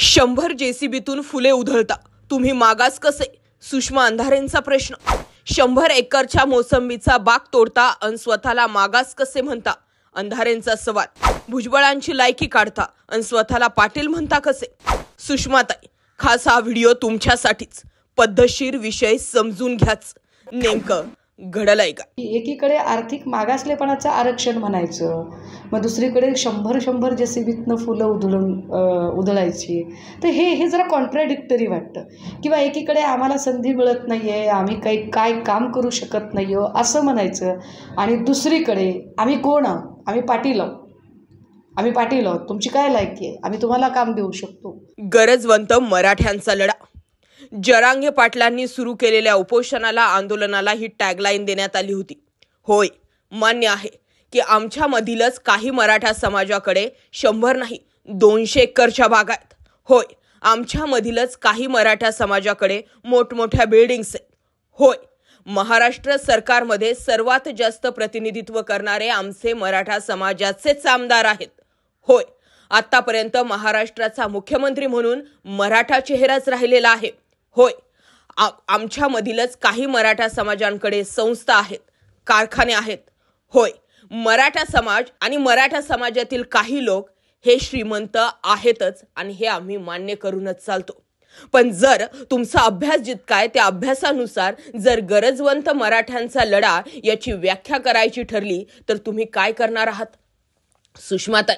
100 जेसीबीतून फुले उधळता तुम्ही मागास कसे? सुषमा अंधारेंचा प्रश्न. 100 एकरच्या मोसंबीचा बाग तोडता अन स्वतःला मागास कसे म्हणता? अंधारेंचा सवाल. भुजबळांची लायकी काढता अन स्वतःला पाटील म्हणता कसे? सुषमाताई, खास हा व्हिडिओ तुमच्यासाठीच. पद्धतशीर विषय समजून घ्याच. नेमकं घडलंय का? एकीकडे आर्थिक मागासलेपणाचं आरक्षण म्हणायचं, मग दुसरीकडे 100 जेसीबीतनं फुलं उधळायची. तर हे जरा कॉन्ट्राडिक्टरी वाटतं. किंवा एकीकडे आम्हाला संधी मिळत नाही आहे, आम्ही काय काम करू शकत नाही हो असं म्हणायचं, आणि दुसरीकडे आम्ही कोण आहोत? आम्ही पाटील आहोत, तुमची काय लायकी आहे, आम्ही तुम्हाला काम देऊ शकतो. गरजवंत मराठ्यांचा लढा. जरांगे पाटलांनी सुरू केलेल्या उपोषणाला, आंदोलनाला ही टॅगलाईन देण्यात आली होती. होय, मान्य आहे की आमच्यामधीलच काही मराठा समाजाकडे 100 नाही 200 एकरच्या बागा आहेत. होय, आमच्यामधीलच काही मराठा समाजाकडे मोठमोठ्या बिल्डिंग्स आहेत. होय, महाराष्ट्र सरकारमध्ये सर्वात जास्त प्रतिनिधित्व करणारे आमचे मराठा समाजाचेच आमदार आहेत. होय, आतापर्यंत महाराष्ट्राचा मुख्यमंत्री म्हणून मराठा चेहराच राहिलेला आहे. होय, आमच्यामधीलच काही मराठा समाजांकडे संस्था आहेत, कारखाने आहेत. होय, मराठा समाज आणि मराठा समाजातील काही लोक हे श्रीमंत आहेतच, आणि हे आम्ही मान्य करूनच चालतो. पण जर तुमचा अभ्यास जितका आहे त्या अभ्यासानुसार जर गरजवंत मराठ्यांचा लढा याची व्याख्या करायची ठरली तर तुम्ही काय करणार आहात? सुषमाताई,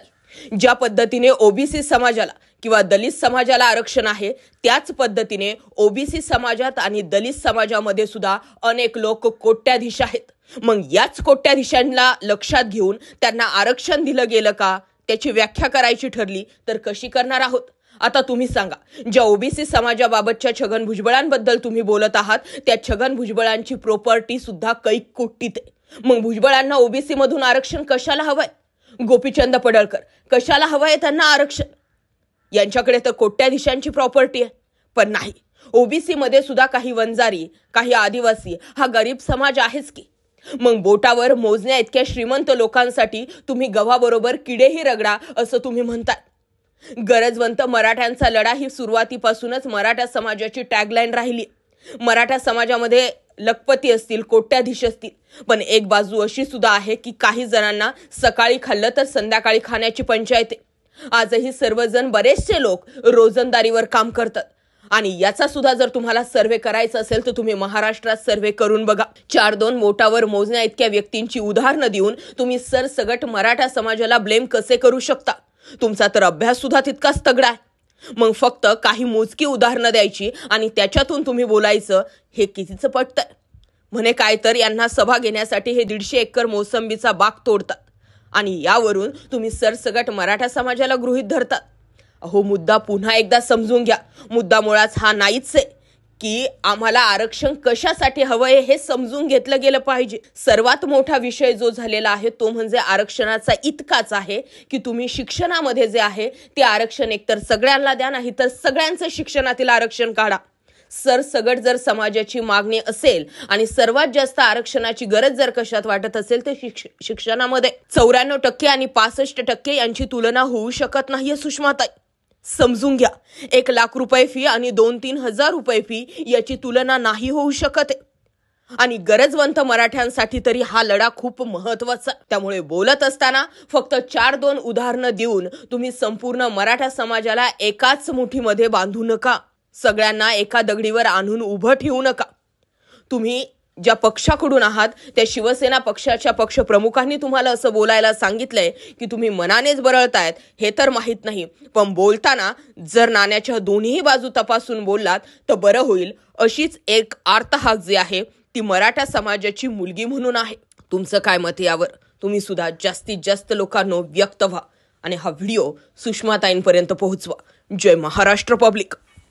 ज्या पद्धतीने ओबीसी समाजाला किंवा दलित समाजाला आरक्षण आहे, त्याच पद्धतीने ओबीसी समाजात आणि दलित समाजामध्ये सुद्धा अनेक लोक कोट्याधीश आहेत. मग याच कोट्याधीशांना लक्षात घेऊन त्यांना आरक्षण दिलं गेलं का, त्याची व्याख्या करायची ठरली तर कशी करणार आहोत? आता तुम्ही सांगा, ज्या ओबीसी समाजाबाबतच्या छगन भुजबळांबद्दल तुम्ही बोलत आहात, त्या छगन भुजबळांची प्रॉपर्टी सुद्धा कैक कोटीत आहे. मग भुजबळांना ओबीसी मधून आरक्षण कशाला हवंय? गोपीचंद पडळकर कशाला हवंय त्यांना आरक्षण? यांच्याकडे तर कोट्याधीशांची प्रॉपर्टी आहे. पण नाही, ओबीसी मध्ये सुद्धा काही वंजारी, काही आदिवासी हा गरीब समाज आहेच की. मग बोटावर मोजण्या इतक्या श्रीमंत लोकांसाठी तुम्ही गव्हाबरोबर किडेही रगडा असं तुम्ही म्हणताय. गरजवंत मराठ्यांचा लढा ही सुरुवातीपासूनच मराठा समाजाची टॅगलाईन राहिली. मराठा समाजामध्ये लखपती असतील, कोट्याधीश असतील, पण एक बाजू अशी सुद्धा आहे की काही जणांना सकाळी खाल्लं तर संध्याकाळी खाण्याची पंचायत आहे. आजही सर्वजण, बरेचसे लोक रोजंदारीवर काम करतात. आणि याचा सुद्धा जर तुम्हाला सर्वे करायचा असेल तर तुम्ही महाराष्ट्रात सर्वे करून बघा. 4-2 बोटावर मोजण्या इतक्या व्यक्तींची उदाहरणं देऊन तुम्ही सरसगट मराठा समाजाला ब्लेम कसे करू शकता? तुमचा तर अभ्यास सुद्धा तितकाच तगडा आहे. मग फक्त काही मोजकी उदाहरणं द्यायची आणि त्याच्यातून तुम्ही बोलायचं, हे कितीचं पटतंय? म्हणे काय तर यांना सभा घेण्यासाठी हे 150 एकर मोसंबीचा बाग तोडतात, आणि यावरून तुम्ही सरसगट मराठा समाजाला गृहीत धरतात. अहो, मुद्दा पुन्हा एकदा समजून घ्या. मुद्दा मुळात हा नाहीच आहे की आम्हाला आरक्षण कशासाठी हवंय हे समजून घेतलं गेलं पाहिजे. सर्वात मोठा विषय जो झालेला आहे तो म्हणजे आरक्षणाचा इतकाच आहे की तुम्ही शिक्षणामध्ये जे आहे ते आरक्षण एकतर सगळ्यांना द्या, नाही तर सगळ्यांचं शिक्षणातील आरक्षण काढा. सरसगट जर समाजाची मागणी असेल आणि सर्वात जास्त आरक्षणाची गरज जर कशात वाटत असेल तर शिक्षणामध्ये 94% आणि 65% यांची तुलना होऊ शकत नाहीये. सुषमाताई, समजून घ्या. 1 लाख रुपये फी आणि 2-3 हजार रुपये फी याची तुलना नाही होऊ शकत आहे. आणि गरजवंत मराठ्यांसाठी तरी हा लढा खूप महत्वाचा. त्यामुळे बोलत असताना फक्त 4-2 उदाहरणं देऊन तुम्ही संपूर्ण मराठा समाजाला एकाच मुठीमध्ये बांधू नका. सगळ्यांना एका दगडीवर आणून उभं ठेवू नका. तुम्ही ज्या पक्षाकडून आहात त्या शिवसेना पक्षाच्या पक्षप्रमुखांनी तुम्हाला असं बोलायला सांगितलंय की तुम्ही मनानेच बरळतायत हे तर माहीत नाही, पण बोलताना जर नाण्याच्या दोन्ही बाजू तपासून बोललात तर बरं होईल. अशीच एक आर्तहाक जी आहे ती मराठा समाजाची मुलगी म्हणून आहे. तुमचं काय मत यावर? तुम्ही सुद्धा जास्तीत जास्त लोकांना व्यक्त व्हा आणि हा व्हिडिओ सुषमाताईंपर्यंत पोहोचवा. जय महाराष्ट्र पब्लिक.